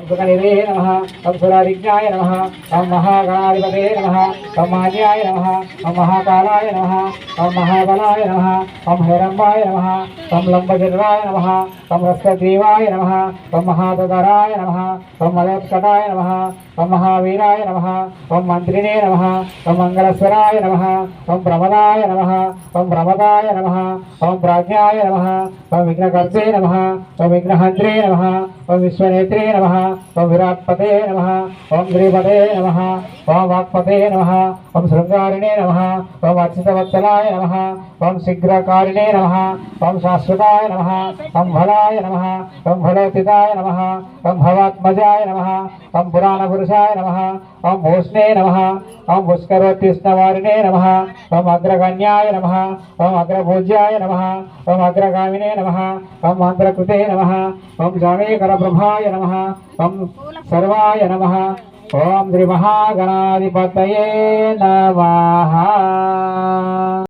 सुखनिधे नमः ओम सुरारिज्ञाय नमः ओम महागणाधिपते नमः ओम मान्याय नमः ओम महाकालाय नमः ओम महाबलाय नमः ओम हिरण्मयाय नमः ओम लंबजराय नमः ओम रक्तग्रीवाय नमः ओम महादधराय नमः ओम मलोत्कटाय नमः ओम महावीराय नमः ओम मंत्रिणे नमः ओम मंगलस्वराय नमः ओम प्रमदाय नमः ओम प्रमदाय नमः ओम प्राज्ञाय नमः ओम विघ्नकर्ते नमः ओम विघ्नहन्त्रे नमः ओम विश्वनेत्रे नमः ओम विराट्पते नमः ओम श्रीपते नमः ओम वाक्पते नमः ओम शृंगारिणे नमः ओम अच्युतवत्सलाय नमः ओम शीघ्रकारिणे नमः ओम शाश्वताय नमः ओम भलाय नमः ओम भलोतिताय नमः ओम भवात्मजाय नमः ओम पुराणपुरुषाय नमः ओम भूष्णे नमः ओम पुष्करोत्तिष्णवारिणे नमः ओम अग्रगण्याय नमः ओम अग्रपूज्याय नमः ओम अग्रगामिने नमः ओम मन्त्रकृते नमः ओम जामेकरप्रभाय नमः ओम सर्वाय नमः ओम श्री महागणाधिपतये नमः।